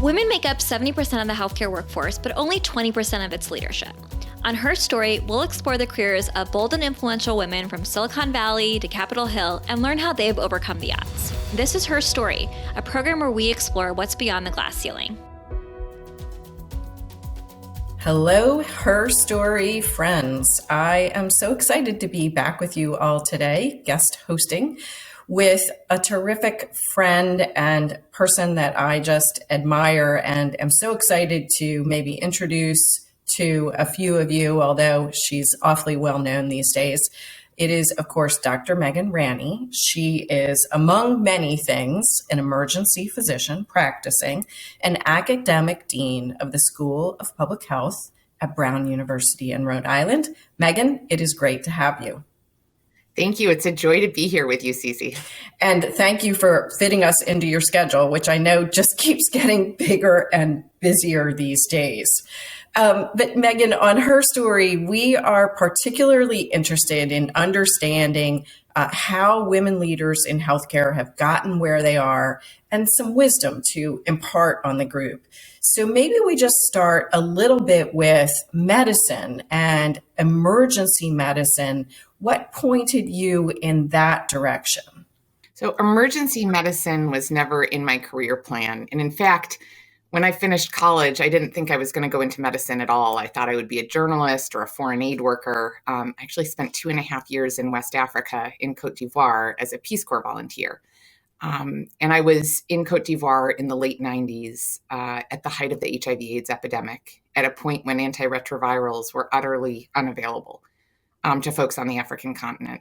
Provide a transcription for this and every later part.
Women make up 70% of the healthcare workforce, but only 20% of its leadership. On Her Story, we'll explore the careers of bold and influential women from Silicon Valley to Capitol Hill and learn how they've overcome the odds. This is Her Story, a program where we explore what's beyond the glass ceiling. Hello, Her Story friends. I am so excited to be back with you all today, guest hosting, with a terrific friend and person that I just admire and am so excited to maybe introduce to a few of you, although she's awfully well known these days. It is, of course, Dr. Megan Ranney. She is, among many things, an emergency physician practicing, an academic dean of the School of Public Health at Brown University in Rhode Island. Megan, it is great to have you. Thank you. It's a joy to be here with you, Ceci. And thank you for fitting us into your schedule, which I know just keeps getting bigger and busier these days. But Megan, on Her Story, we are particularly interested in understanding how women leaders in healthcare have gotten where they are and some wisdom to impart on the group. So maybe we just start a little bit with medicine and emergency medicine. What pointed you in that direction? So emergency medicine was never in my career plan. And in fact, when I finished college, I didn't think I was going to go into medicine at all. I thought I would be a journalist or a foreign aid worker. I actually spent 2.5 years in West Africa in Cote d'Ivoire as a Peace Corps volunteer. And I was in Cote d'Ivoire in the late 90s at the height of the HIV/AIDS epidemic, at a point when antiretrovirals were utterly unavailable to folks on the African continent,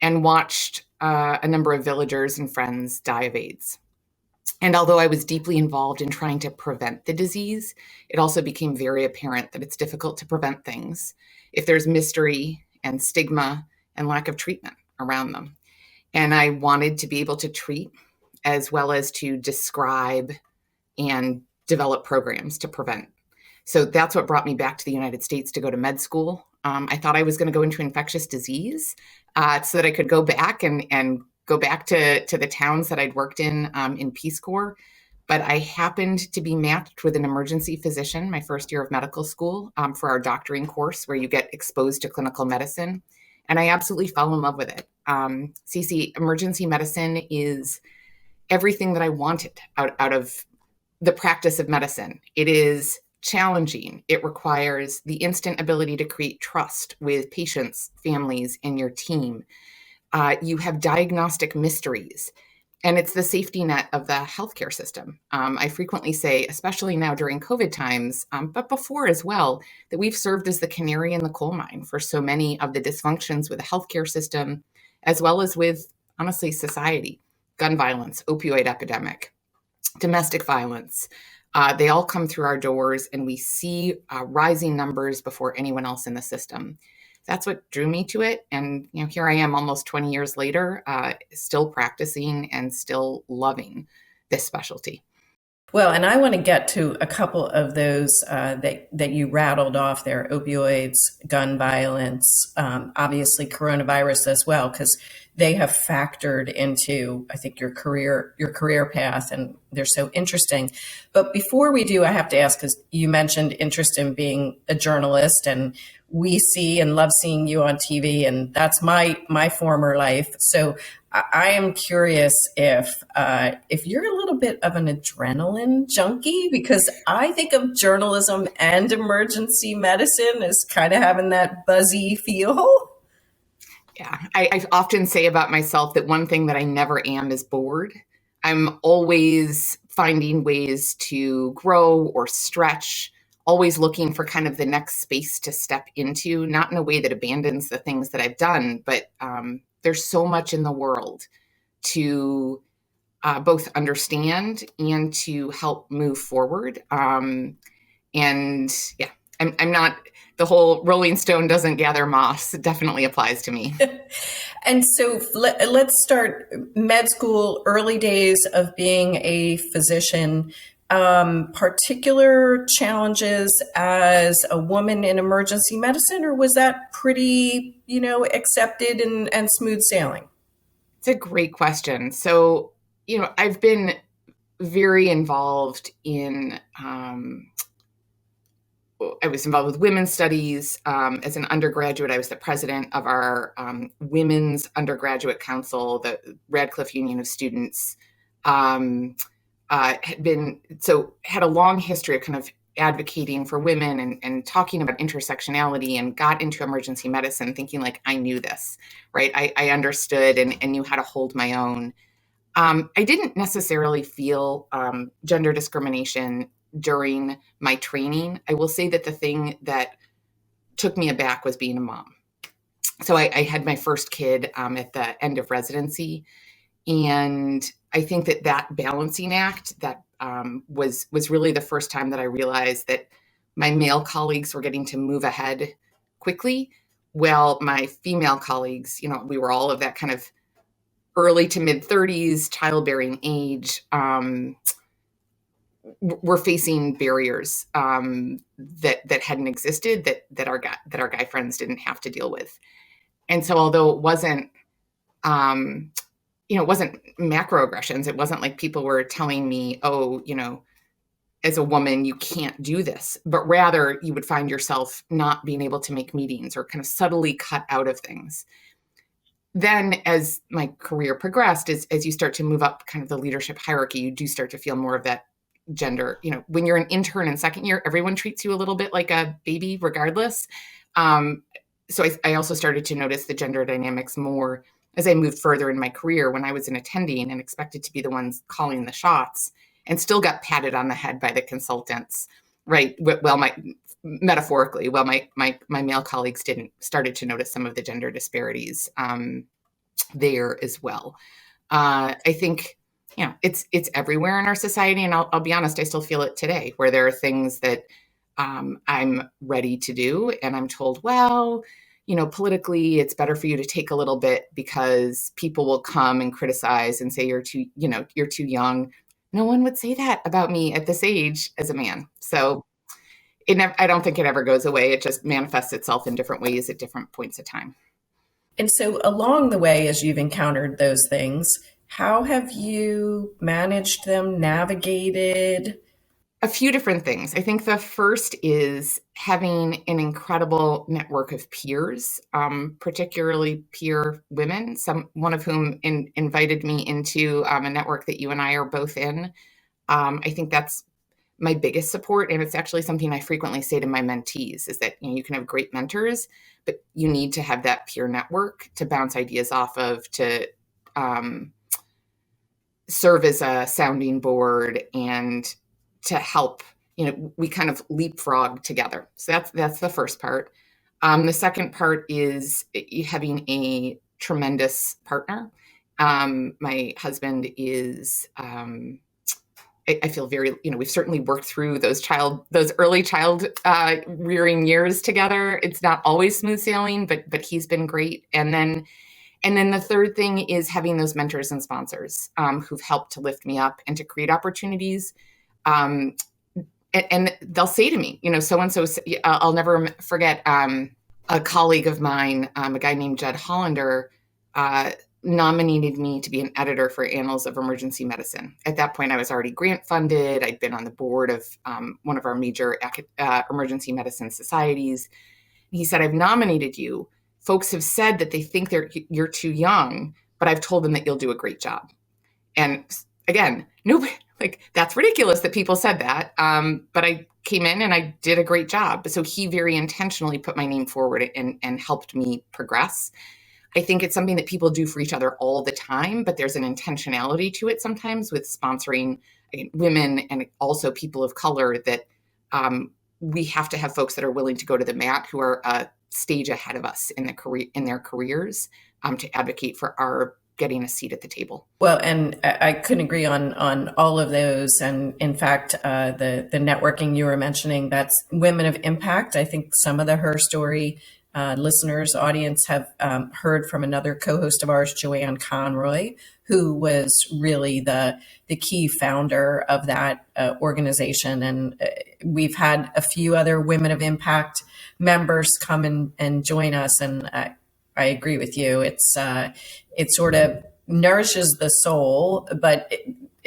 and watched a number of villagers and friends die of AIDS. And although I was deeply involved in trying to prevent the disease, it also became very apparent that it's difficult to prevent things if there's mystery and stigma and lack of treatment around them. And I wanted to be able to treat as well as to describe and develop programs to prevent. So that's what brought me back to the United States to go to med school. I thought I was going to go into infectious disease so that I could go back and go back to the towns that I'd worked in Peace Corps. But I happened to be matched with an emergency physician my first year of medical school for our doctoring course, where you get exposed to clinical medicine. And I absolutely fell in love with it. Ceci, emergency medicine is everything that I wanted out of the practice of medicine. It is challenging. It requires the instant ability to create trust with patients, families, and your team. You have diagnostic mysteries, and it's the safety net of the healthcare system. I frequently say, especially now during COVID times, but before as well, that we've served as the canary in the coal mine for so many of the dysfunctions with the healthcare system, as well as with, honestly, society. Gun violence, opioid epidemic, domestic violence. They all come through our doors, and we see rising numbers before anyone else in the system. That's what drew me to it. And here I am almost 20 years later, still practicing and still loving this specialty. Well, and I want to get to a couple of those that you rattled off there: opioids, gun violence, obviously coronavirus as well, because they have factored into, I think, your career path, and they're so interesting. But before we do, I have to ask, because you mentioned interest in being a journalist, and we see and love seeing you on TV, and that's my former life. So I am curious if you're a little bit of an adrenaline junkie, because I think of journalism and emergency medicine as kind of having that buzzy feel. Yeah, I often say about myself that one thing that I never am is bored. I'm always finding ways to grow or stretch, always looking for kind of the next space to step into, not in a way that abandons the things that I've done, but there's so much in the world to both understand and to help move forward. And yeah, I'm not, the whole Rolling Stone doesn't gather moss. It definitely applies to me. And so let's start med school, early days of being a physician. Particular challenges as a woman in emergency medicine, or was that pretty, accepted and smooth sailing? It's a great question. So, I've been very involved in, I was involved with women's studies. As an undergraduate, I was the president of our Women's Undergraduate Council, the Radcliffe Union of Students. Had a long history of kind of advocating for women and talking about intersectionality, and got into emergency medicine thinking like I knew this, right? I understood and knew how to hold my own. I didn't necessarily feel gender discrimination during my training. I will say that the thing that took me aback was being a mom. So I had my first kid at the end of residency. And I think that balancing act that was really the first time that I realized that my male colleagues were getting to move ahead quickly, while my female colleagues, we were all of that kind of early to mid 30s, childbearing age, we're facing barriers that hadn't existed, that our guy friends didn't have to deal with. And so, although it wasn't, it wasn't macroaggressions, it wasn't like people were telling me, oh, as a woman, you can't do this, but rather you would find yourself not being able to make meetings or kind of subtly cut out of things. Then as my career progressed, as you start to move up kind of the leadership hierarchy, you do start to feel more of that gender. When you're an intern in second year, everyone treats you a little bit like a baby regardless. So I also started to notice the gender dynamics more as I moved further in my career, when I was an attending and expected to be the ones calling the shots, and still got patted on the head by the consultants, right? Well, metaphorically, my male colleagues started to notice some of the gender disparities there as well. I think, it's everywhere in our society. And I'll be honest, I still feel it today, where there are things that I'm ready to do. And I'm told, well, politically, it's better for you to take a little bit because people will come and criticize and say you're too young. No one would say that about me at this age as a man. So I don't think it ever goes away. It just manifests itself in different ways at different points of time. And so along the way, as you've encountered those things, how have you managed them, navigated? A few different things. I think the first is having an incredible network of peers, particularly peer women, one of whom invited me into a network that you and I are both in. I think that's my biggest support. And it's actually something I frequently say to my mentees, is that you can have great mentors, but you need to have that peer network to bounce ideas off of, to serve as a sounding board, and to help, we kind of leapfrog together. So that's the first part. The second part is having a tremendous partner. My husband is, I feel very, we've certainly worked through those early child rearing years together. It's not always smooth sailing, but he's been great. And then the third thing is having those mentors and sponsors who've helped to lift me up and to create opportunities. And they'll say to me, so-and-so, I'll never forget a colleague of mine, a guy named Jed Hollander, nominated me to be an editor for Annals of Emergency Medicine. At that point, I was already grant funded. I'd been on the board of one of our major emergency medicine societies. And he said, I've nominated you. Folks have said that they think you're too young, but I've told them that you'll do a great job. And again, nobody, that's ridiculous that people said that. But I came in and I did a great job. So he very intentionally put my name forward and helped me progress. I think it's something that people do for each other all the time, but there's an intentionality to it sometimes with sponsoring women and also people of color, that we have to have folks that are willing to go to the mat, who are a stage ahead of us in their careers, to advocate for our getting a seat at the table. Well, and I couldn't agree on all of those. And in fact, the networking you were mentioning, that's Women of Impact. I think some of the Her Story listeners, audience have heard from another co-host of ours, Joanne Conroy, who was really the key founder of that organization. And we've had a few other Women of Impact members come and join us. And I agree with you. It sort of nourishes the soul, but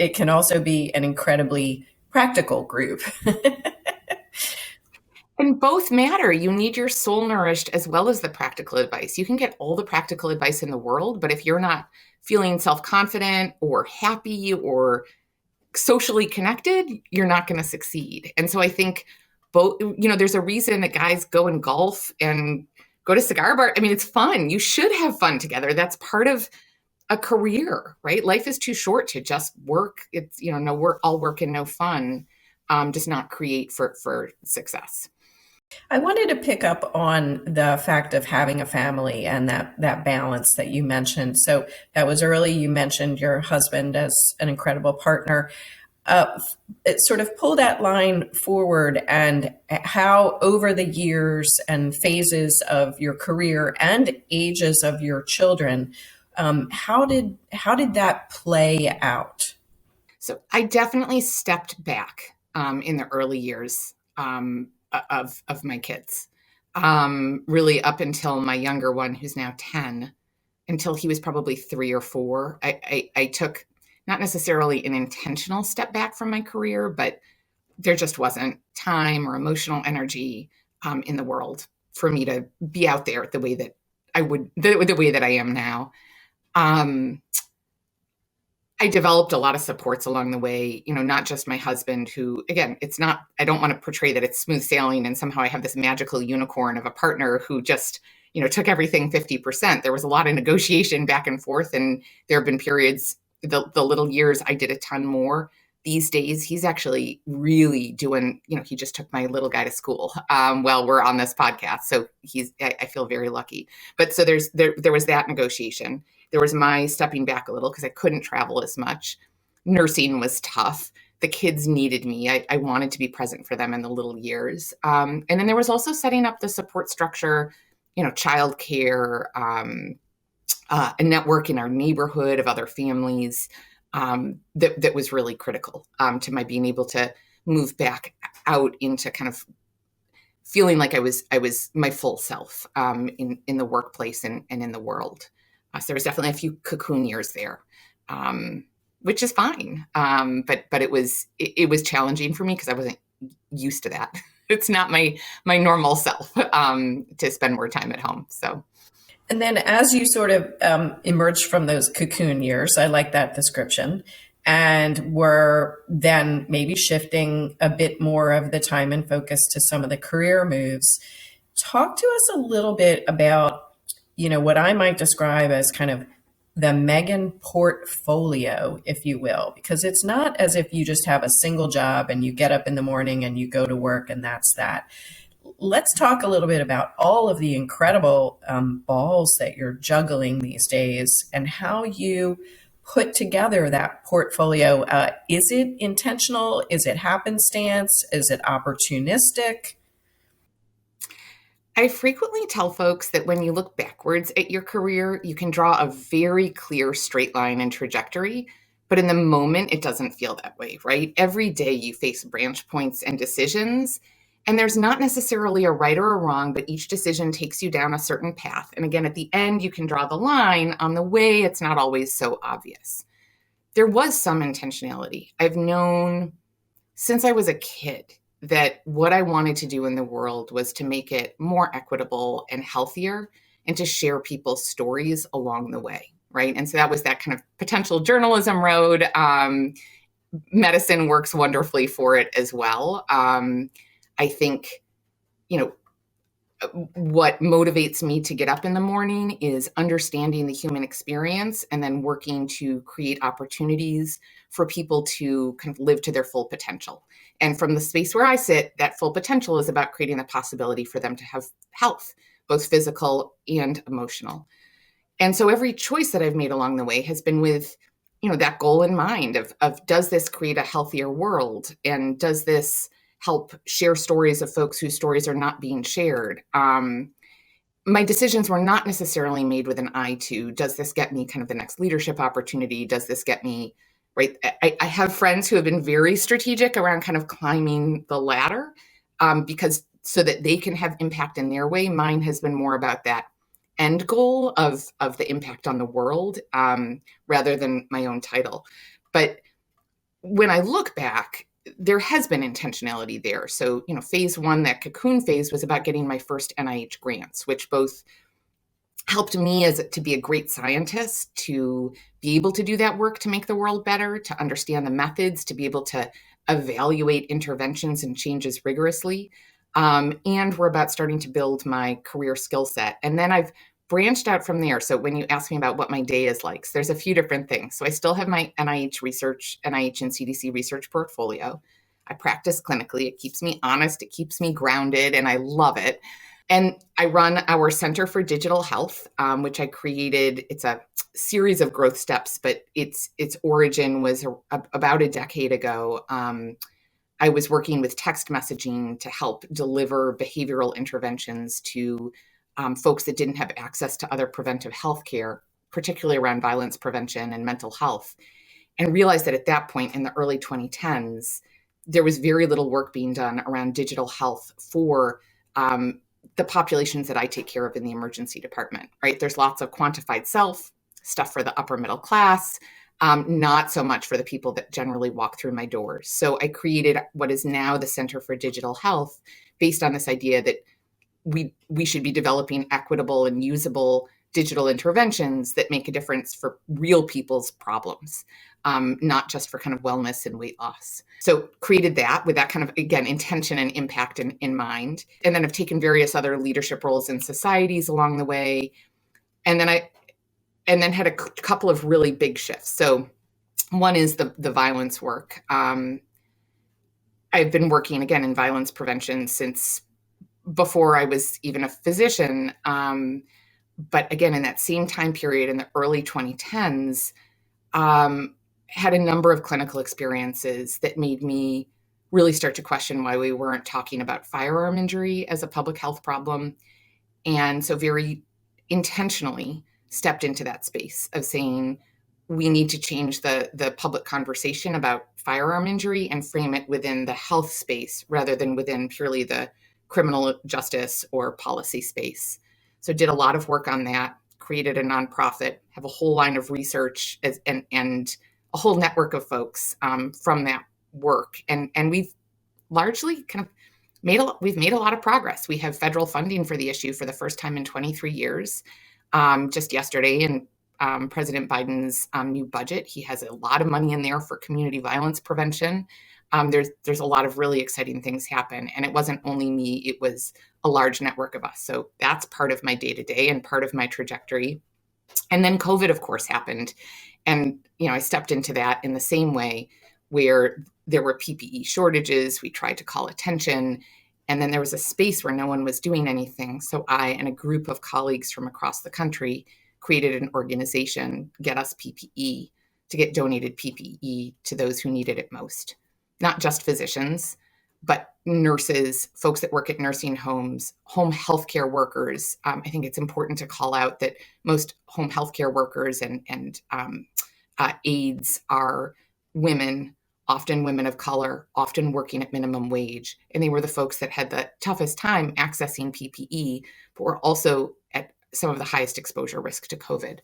it can also be an incredibly practical group. And both matter. You need your soul nourished as well as the practical advice. You can get all the practical advice in the world, but if you're not feeling self-confident or happy or socially connected, you're not going to succeed. And so I think both, there's a reason that guys go and golf and go to cigar bar. I mean, it's fun. You should have fun together. That's part of a career, right? Life is too short to just work. It's, no work, all work and no fun does not create for success. I wanted to pick up on the fact of having a family and that balance that you mentioned. So that was early. You mentioned your husband as an incredible partner. Sort of pull that line forward and how over the years and phases of your career and ages of your children, how did that play out? So I definitely stepped back in the early years of my kids, really up until my younger one, who's now 10, until he was probably 3 or 4. I took not necessarily an intentional step back from my career, but there just wasn't time or emotional energy in the world for me to be out there the way that I would, the way that I am now. I developed a lot of supports along the way, not just my husband, who, again, I don't want to portray that it's smooth sailing and somehow I have this magical unicorn of a partner who just, took everything 50%. There was a lot of negotiation back and forth. And there have been periods, the little years I did a ton more. These days, he's actually really doing, he just took my little guy to school while we're on this podcast. So I feel very lucky. But so there was that negotiation. There was my stepping back a little because I couldn't travel as much. Nursing was tough. The kids needed me. I wanted to be present for them in the little years. And then there was also setting up the support structure, childcare, a network in our neighborhood of other families that was really critical to my being able to move back out into kind of feeling like I was my full self in the workplace and in the world. So there was definitely a few cocoon years there, which is fine. But it was challenging for me because I wasn't used to that. It's not my normal self to spend more time at home. So. And then as you sort of emerged from those cocoon years, I like that description, and were then maybe shifting a bit more of the time and focus to some of the career moves. Talk to us a little bit about what I might describe as kind of the Megan portfolio, if you will, because it's not as if you just have a single job and you get up in the morning and you go to work and that's that. Let's talk a little bit about all of the incredible balls that you're juggling these days and how you put together that portfolio. Is it intentional? Is it happenstance? Is it opportunistic? I frequently tell folks that when you look backwards at your career, you can draw a very clear straight line and trajectory, but in the moment, it doesn't feel that way, right? Every day you face branch points and decisions, and there's not necessarily a right or a wrong, but each decision takes you down a certain path. And again, at the end, you can draw the line on the way. It's not always so obvious. There was some intentionality. I've known since I was a kid that what I wanted to do in the world was to make it more equitable and healthier and to share people's stories along the way, right? And so that was that kind of potential journalism road. Medicine works wonderfully for it as well. I think, what motivates me to get up in the morning is understanding the human experience and then working to create opportunities for people to kind of live to their full potential. And from the space where I sit, that full potential is about creating the possibility for them to have health, both physical and emotional. And so every choice that I've made along the way has been with, that goal in mind of does this create a healthier world? And does this help share stories of folks whose stories are not being shared? My decisions were not necessarily made with an eye to, does this get me kind of the next leadership opportunity? Does this get me, right? I have friends who have been very strategic around kind of climbing the ladder because so that they can have impact in their way. Mine has been more about that end goal of the impact on the world rather than my own title. But when I look back, there has been intentionality there. So, phase one, that cocoon phase, was about getting my first NIH grants, which both helped me to be a great scientist, to be able to do that work to make the world better, to understand the methods, to be able to evaluate interventions and changes rigorously. And we're about starting to build my career skill set. And then I've branched out from there. So when you ask me about what my day is like, so there's a few different things. So I still have my NIH and CDC research portfolio. I practice clinically. It keeps me honest. It keeps me grounded, and I love it. And I run our Center for Digital Health, which I created. It's a series of growth steps, but its origin was about a decade ago. I was working with text messaging to help deliver behavioral interventions to folks that didn't have access to other preventive health care, particularly around violence prevention and mental health, and realized that at that point in the early 2010s, there was very little work being done around digital health for the populations that I take care of in the emergency department, right? There's lots of quantified self stuff for the upper middle class, not so much for the people that generally walk through my doors. So I created what is now the Center for Digital Health, based on this idea that we should be developing equitable and usable digital interventions that make a difference for real people's problems, not just for kind of wellness and weight loss. So created that with that kind of, again, intention and impact in mind. And then I've taken various other leadership roles in societies along the way. And then had a couple of really big shifts. So one is the violence work. I've been working, again, in violence prevention since before I was even a physician. But again, in that same time period in the early 2010s, had a number of clinical experiences that made me really start to question why we weren't talking about firearm injury as a public health problem. And so very intentionally stepped into that space of saying, we need to change the public conversation about firearm injury and frame it within the health space rather than within purely the criminal justice or policy space. So did a lot of work on that, created a nonprofit, have a whole line of research and a whole network of folks from that work. And we've largely kind of made a lot of progress. We have federal funding for the issue for the first time in 23 years. Just yesterday in President Biden's new budget, he has a lot of money in there for community violence prevention. There's a lot of really exciting things happen. And it wasn't only me, it was a large network of us. So that's part of my day-to-day and part of my trajectory. And then COVID, of course, happened. And, I stepped into that in the same way, where there were PPE shortages. We tried to call attention. And then there was a space where no one was doing anything. So I and a group of colleagues from across the country created an organization, Get Us PPE, to get donated PPE to those who needed it most. Not just physicians, but nurses, folks that work at nursing homes, home healthcare workers. I think it's important to call out that most home healthcare workers and aides are women, often women of color, often working at minimum wage. And they were the folks that had the toughest time accessing PPE, but were also at some of the highest exposure risk to COVID.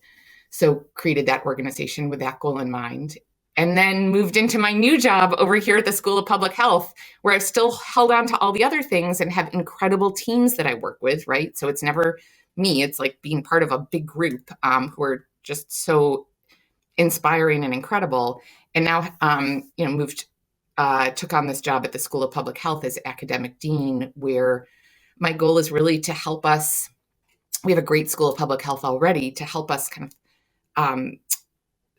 So created that organization with that goal in mind. And then moved into my new job over here at the School of Public Health, where I've still held on to all the other things and have incredible teams that I work with, right? So it's never me. It's like being part of a big group who are just so inspiring and incredible. And now, took on this job at the School of Public Health as academic dean, where my goal is really to help us. We have a great School of Public Health already, to help us kind of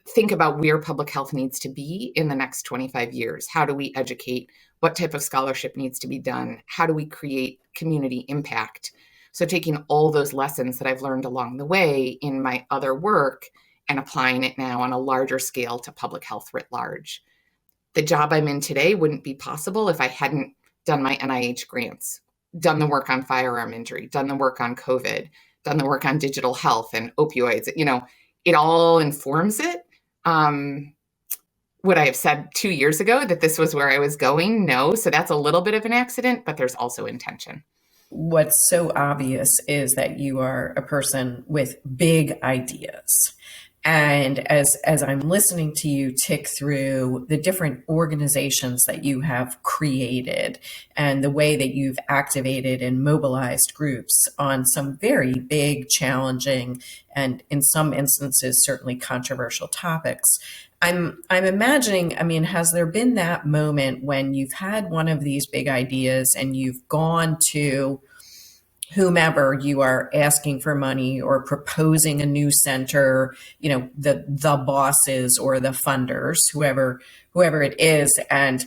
think about where public health needs to be in the next 25 years. How do we educate? What type of scholarship needs to be done? How do we create community impact? So taking all those lessons that I've learned along the way in my other work and applying it now on a larger scale to public health writ large. The job I'm in today wouldn't be possible if I hadn't done my NIH grants, done the work on firearm injury, done the work on COVID, done the work on digital health and opioids. It all informs it. Would I have said 2 years ago that this was where I was going? No. So that's a little bit of an accident, but there's also intention. What's so obvious is that you are a person with big ideas. And as I'm listening to you tick through the different organizations that you have created and the way that you've activated and mobilized groups on some very big, challenging, and in some instances, certainly controversial topics, I'm imagining, I mean, has there been that moment when you've had one of these big ideas and you've gone to whomever you are asking for money or proposing a new center, the bosses or the funders, whoever it is, and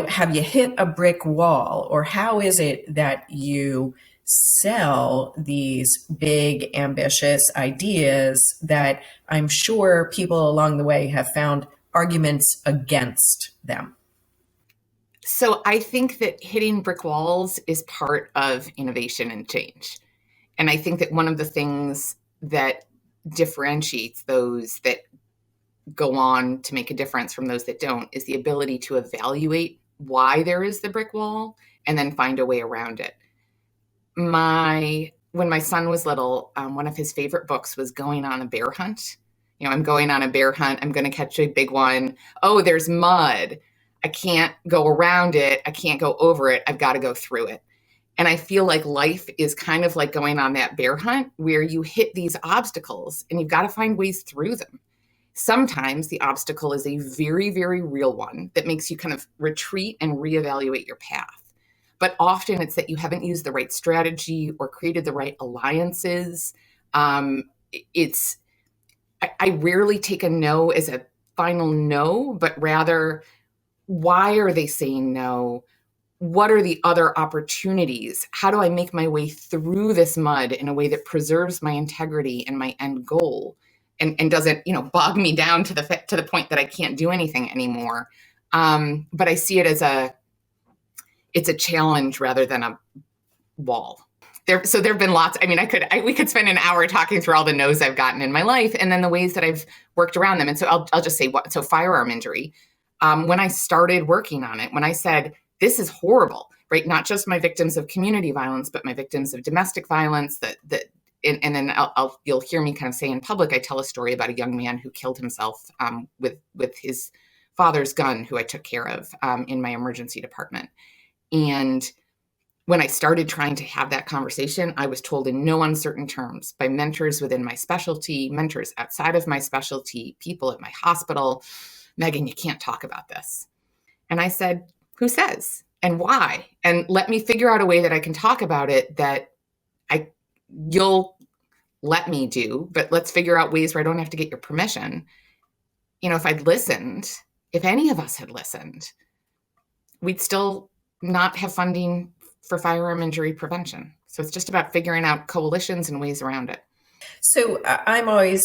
have you hit a brick wall, or how is it that you sell these big ambitious ideas that I'm sure people along the way have found arguments against them? So I think that hitting brick walls is part of innovation and change. And I think that one of the things that differentiates those that go on to make a difference from those that don't is the ability to evaluate why there is the brick wall and then find a way around it. When my son was little, one of his favorite books was Going on a Bear Hunt. I'm going on a bear hunt. I'm going to catch a big one. Oh, there's mud. I can't go around it. I can't go over it. I've got to go through it. And I feel like life is kind of like going on that bear hunt where you hit these obstacles and you've got to find ways through them. Sometimes the obstacle is a very, very real one that makes you kind of retreat and reevaluate your path. But often it's that you haven't used the right strategy or created the right alliances. I rarely take a no as a final no, but rather, why are they saying no? What are the other opportunities? How do I make my way through this mud in a way that preserves my integrity and my end goal and doesn't, bog me down to the point that I can't do anything anymore? But I see it as it's a challenge rather than a wall. So there've been lots. I mean, we could spend an hour talking through all the no's I've gotten in my life and then the ways that I've worked around them. And so I'll just say so firearm injury. When I started working on it, when I said, this is horrible, right? Not just my victims of community violence, but my victims of domestic violence and then you'll hear me kind of say in public, I tell a story about a young man who killed himself with his father's gun, who I took care of in my emergency department. And when I started trying to have that conversation, I was told in no uncertain terms by mentors within my specialty, mentors outside of my specialty, people at my hospital, Megan, you can't talk about this. And I said, who says and why? And let me figure out a way that I can talk about it that you'll let me do, but let's figure out ways where I don't have to get your permission. If I'd listened, if any of us had listened, we'd still not have funding for firearm injury prevention. So it's just about figuring out coalitions and ways around it. So I'm always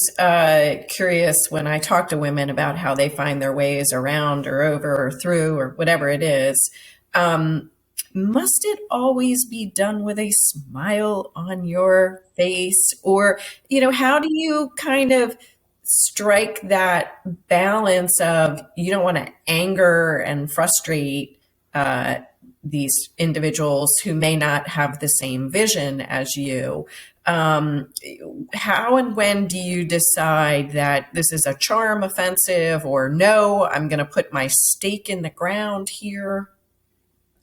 curious when I talk to women about how they find their ways around or over or through or whatever it is. Must it always be done with a smile on your face? Or, how do you kind of strike that balance of you don't want to anger and frustrate these individuals who may not have the same vision as you? How and when do you decide that this is a charm offensive or no, I'm going to put my stake in the ground here?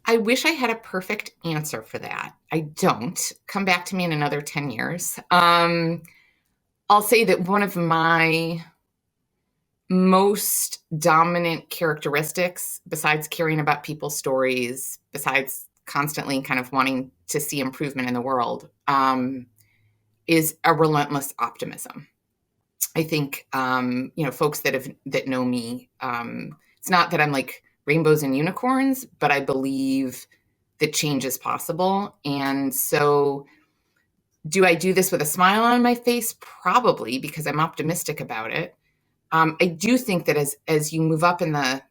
I wish I had a perfect answer for that. I don't. Come back to me in another 10 years. I'll say that one of my most dominant characteristics, besides caring about people's stories, besides constantly kind of wanting to see improvement in the world, is a relentless optimism. I think, folks that know me, it's not that I'm like rainbows and unicorns, but I believe that change is possible. And so do I do this with a smile on my face? Probably, because I'm optimistic about it. I do think that as you move up in the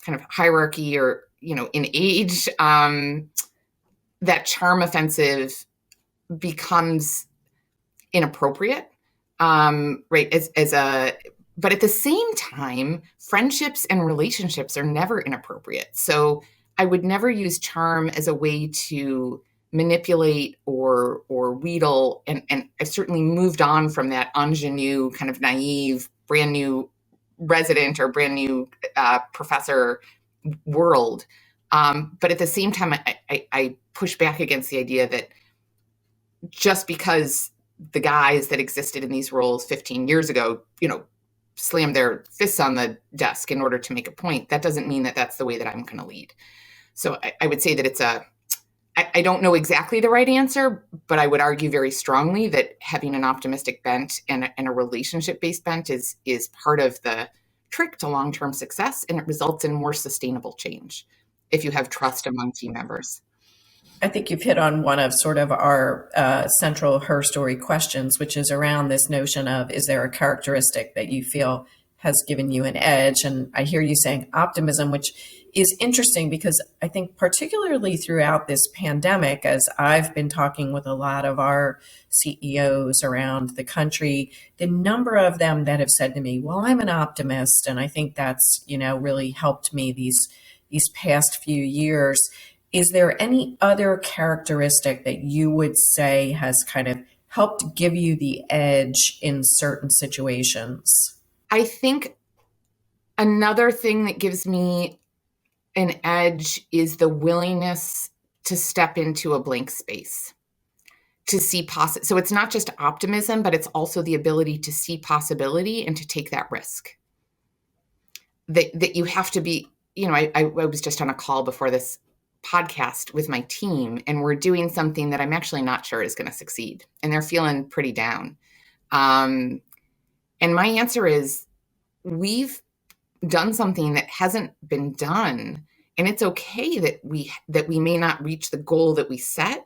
kind of hierarchy or, in age, that charm offensive becomes inappropriate, right? But at the same time, friendships and relationships are never inappropriate. So I would never use charm as a way to manipulate or wheedle. And I've certainly moved on from that ingenue, kind of naive, brand new resident or brand new professor world. But at the same time, I push back against the idea that just because the guys that existed in these roles 15 years ago, slammed their fists on the desk in order to make a point, that doesn't mean that that's the way that I'm going to lead. So I would say that I don't know exactly the right answer, but I would argue very strongly that having an optimistic bent and a relationship-based bent is part of the trick to long-term success, and it results in more sustainable change if you have trust among team members. I think you've hit on one of sort of our central her story questions, which is around this notion of, is there a characteristic that you feel has given you an edge? And I hear you saying optimism, which is interesting because I think particularly throughout this pandemic, as I've been talking with a lot of our CEOs around the country, the number of them that have said to me, well, I'm an optimist. And I think that's, really helped me these past few years. Is there any other characteristic that you would say has kind of helped give you the edge in certain situations? I think another thing that gives me an edge is the willingness to step into a blank space, to see so it's not just optimism, but it's also the ability to see possibility and to take that risk. That you have to be, I was just on a call before this podcast with my team, and we're doing something that I'm actually not sure is going to succeed, and they're feeling pretty down. And my answer is, we've done something that hasn't been done, and it's okay that we may not reach the goal that we set.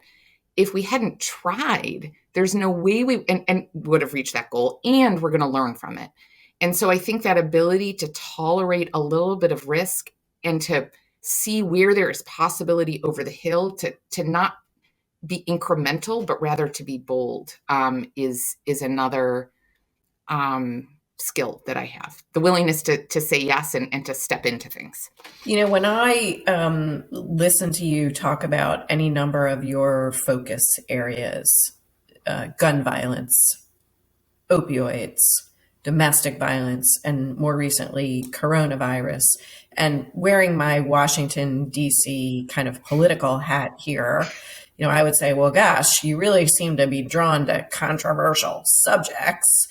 If we hadn't tried, there's no way we would have reached that goal, and we're going to learn from it. And so I think that ability to tolerate a little bit of risk and to see where there is possibility over the hill, to not be incremental, but rather to be bold, is another skill that I have. The willingness to say yes and to step into things. When I listen to you talk about any number of your focus areas, gun violence, opioids, domestic violence, and more recently, coronavirus, and wearing my Washington, D.C. kind of political hat here, I would say, well, gosh, you really seem to be drawn to controversial subjects.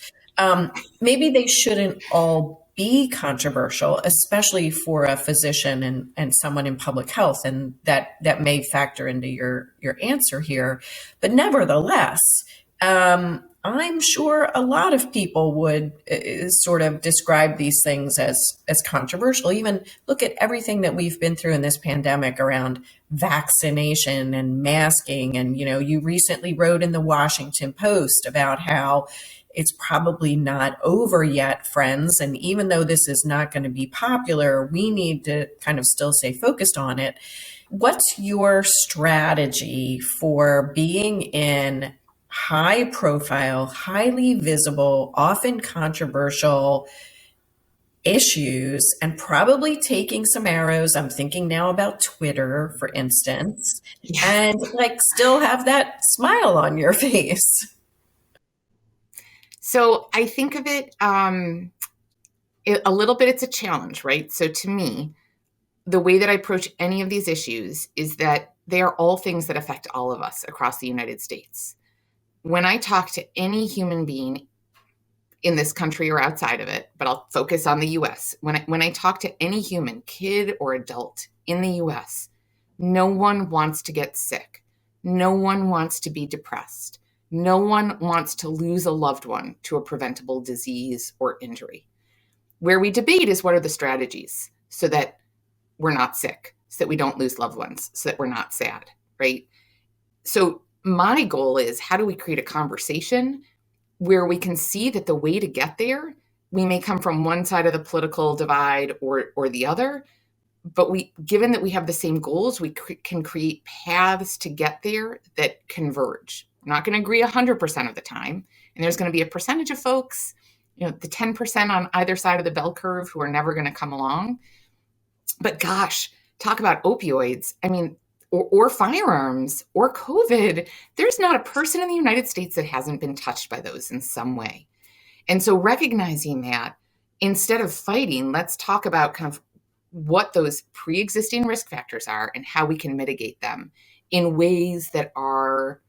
Maybe they shouldn't all be controversial, especially for a physician and someone in public health, and that may factor into your answer here. But nevertheless, I'm sure a lot of people would sort of describe these things as controversial. Even look at everything that we've been through in this pandemic around vaccination and masking. And, you recently wrote in the Washington Post about how it's probably not over yet, friends. And even though this is not going to be popular, we need to kind of still stay focused on it. What's your strategy for being in high profile, highly visible, often controversial issues and probably taking some arrows? I'm thinking now about Twitter, for instance, and still have that smile on your face. So I think of it a little bit, it's a challenge, right? So to me, the way that I approach any of these issues is that they are all things that affect all of us across the United States. When I talk to any human being in this country or outside of it, but I'll focus on the US. When I talk to any human, kid or adult in the US, no one wants to get sick. No one wants to be depressed. No one wants to lose a loved one to a preventable disease or injury. Where we debate is, what are the strategies so that we're not sick, so that we don't lose loved ones, so that we're not sad, right? So my goal is, how do we create a conversation where we can see that the way to get there, we may come from one side of the political divide or the other, but given that we have the same goals, we can create paths to get there that converge. I'm not going to agree 100% of the time. And there's going to be a percentage of folks, the 10% on either side of the bell curve, who are never going to come along. But gosh, talk about opioids. I mean, or firearms or COVID, there's not a person in the United States that hasn't been touched by those in some way. And so recognizing that, instead of fighting, let's talk about kind of what those pre-existing risk factors are and how we can mitigate them in ways that are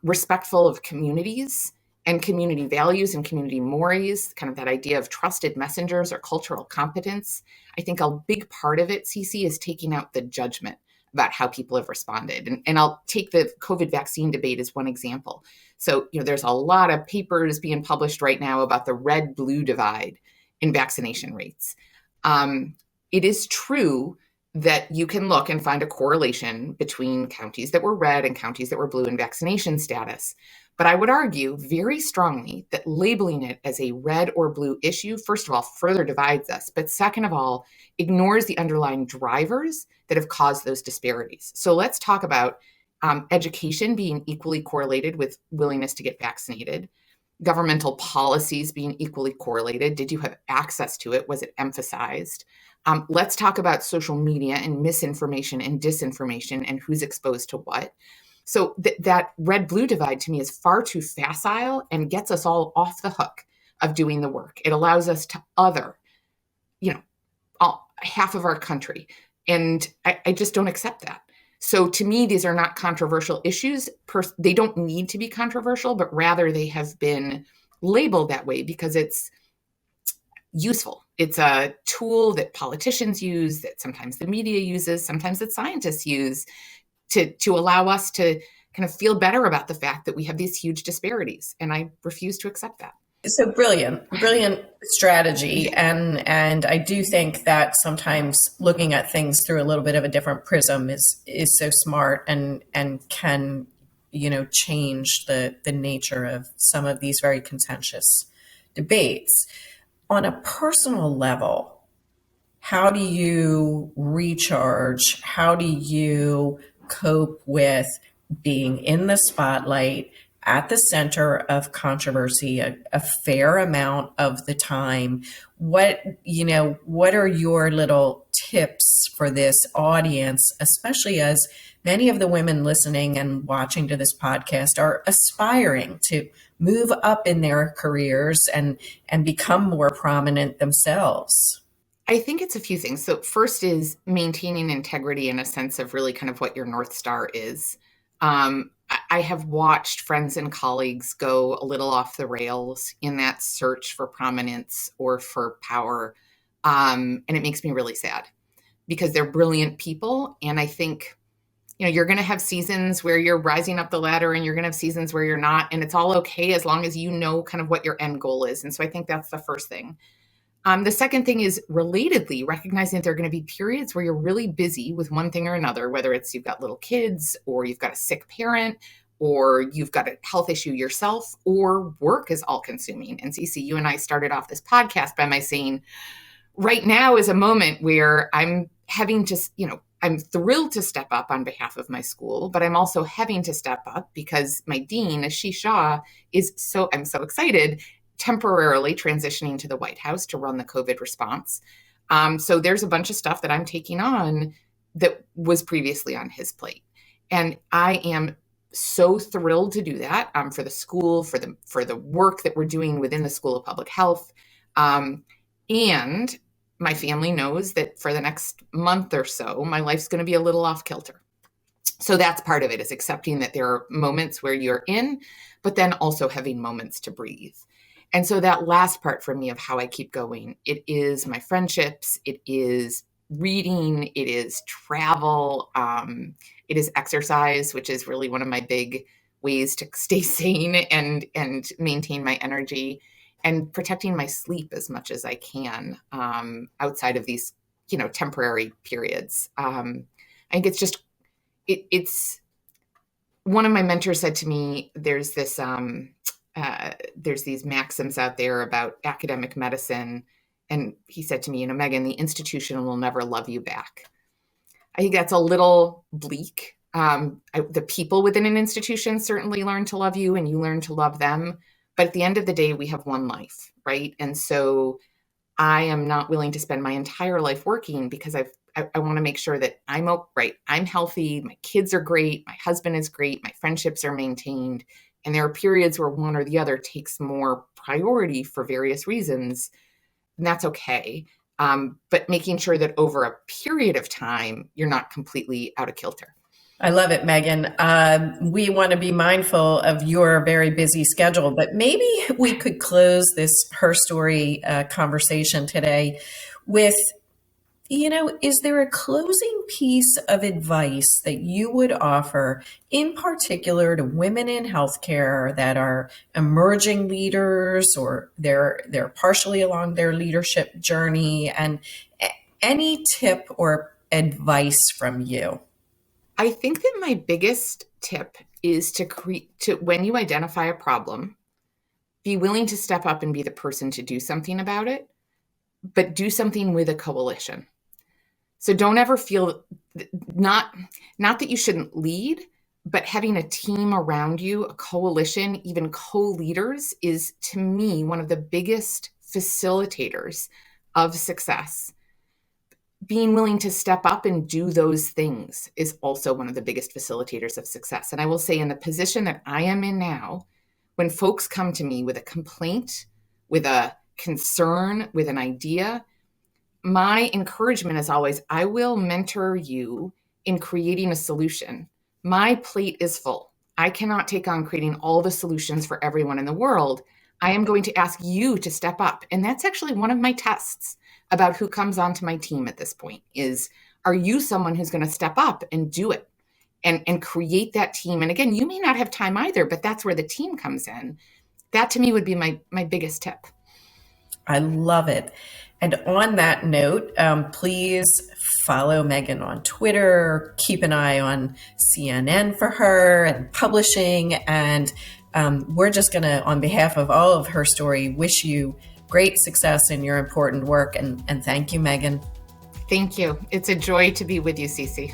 respectful of communities and community values and community mores, kind of that idea of trusted messengers or cultural competence. I think a big part of it, Ceci, is taking out the judgment about how people have responded. And I'll take the COVID vaccine debate as one example. So, there's a lot of papers being published right now about the red-blue divide in vaccination rates. It is true that you can look and find a correlation between counties that were red and counties that were blue in vaccination status. But I would argue very strongly that labeling it as a red or blue issue, first of all, further divides us, but second of all, ignores the underlying drivers that have caused those disparities. So let's talk about education being equally correlated with willingness to get vaccinated, governmental policies being equally correlated. Did you have access to it? Was it emphasized? Let's talk about social media and misinformation and disinformation and who's exposed to what. So that red-blue divide to me is far too facile and gets us all off the hook of doing the work. It allows us to other, half of our country. And I just don't accept that. So to me, these are not controversial issues. They don't need to be controversial, but rather they have been labeled that way because it's useful. It's a tool that politicians use, that sometimes the media uses, sometimes that scientists use to allow us to kind of feel better about the fact that we have these huge disparities. And I refuse to accept that. So brilliant strategy. And I do think that sometimes looking at things through a little bit of a different prism is so smart and can, change the nature of some of these very contentious debates. On a personal level, how do you recharge? How do you cope with being in the spotlight, at the center of controversy a fair amount of the time? What are your little tips for this audience, especially as many of the women listening and watching to this podcast are aspiring to move up in their careers and become more prominent themselves? I think it's a few things. So first is maintaining integrity in a sense of really kind of what your North Star is. I have watched friends and colleagues go a little off the rails in that search for prominence or for power. And it makes me really sad because they're brilliant people. And I think, you're going to have seasons where you're rising up the ladder and you're going to have seasons where you're not. And it's all okay as long as you know kind of what your end goal is. And so I think that's the first thing. The second thing is relatedly recognizing that there are going to be periods where you're really busy with one thing or another, whether it's you've got little kids or you've got a sick parent or you've got a health issue yourself or work is all consuming. And Ceci, you and I started off this podcast by my saying, right now is a moment where I'm having to, I'm thrilled to step up on behalf of my school, but I'm also having to step up because my dean, Ashish Shah, I'm so excited, temporarily transitioning to the White House to run the COVID response. So there's a bunch of stuff that I'm taking on that was previously on his plate. And I am so thrilled to do that for the school, for the work that we're doing within the School of Public Health. And my family knows that for the next month or so, my life's going to be a little off kilter. So that's part of it, is accepting that there are moments where you're in, but then also having moments to breathe. And so that last part for me of how I keep going, it is my friendships, it is reading, it is travel, it is exercise, which is really one of my big ways to stay sane and maintain my energy, and protecting my sleep as much as I can outside of these, temporary periods. I think it's just, it's one of my mentors said to me, there's this, there's these maxims out there about academic medicine. And he said to me, Megan, the institution will never love you back. I think that's a little bleak. The people within an institution certainly learn to love you and you learn to love them. But at the end of the day, we have one life, right? And so I am not willing to spend my entire life working because I want to make sure that I'm healthy, my kids are great, my husband is great, my friendships are maintained. And there are periods where one or the other takes more priority for various reasons, and that's okay. But making sure that over a period of time, you're not completely out of kilter. I love it, Megan. We want to be mindful of your very busy schedule, but maybe we could close this Her Story conversation today with, is there a closing piece of advice that you would offer in particular to women in healthcare that are emerging leaders or they're partially along their leadership journey, and any tip or advice from you? I think that my biggest tip is to when you identify a problem, be willing to step up and be the person to do something about it, but do something with a coalition. So don't ever feel not that you shouldn't lead, but having a team around you, a coalition, even co-leaders is, to me, one of the biggest facilitators of success. Being willing to step up and do those things is also one of the biggest facilitators of success. And I will say, in the position that I am in now, when folks come to me with a complaint, with a concern, with an idea, my encouragement is always, I will mentor you in creating a solution. My plate is full. I cannot take on creating all the solutions for everyone in the world. I am going to ask you to step up. And that's actually one of my tests about who comes onto my team at this point is, are you someone who's going to step up and do it and create that team? And again, you may not have time either, but that's where the team comes in. That to me would be my biggest tip. I love it. And on that note, please follow Megan on Twitter, keep an eye on CNN for her and publishing. And we're just going to, on behalf of all of Her Story, wish you great success in your important work. And thank you, Megan. Thank you. It's a joy to be with you, Ceci.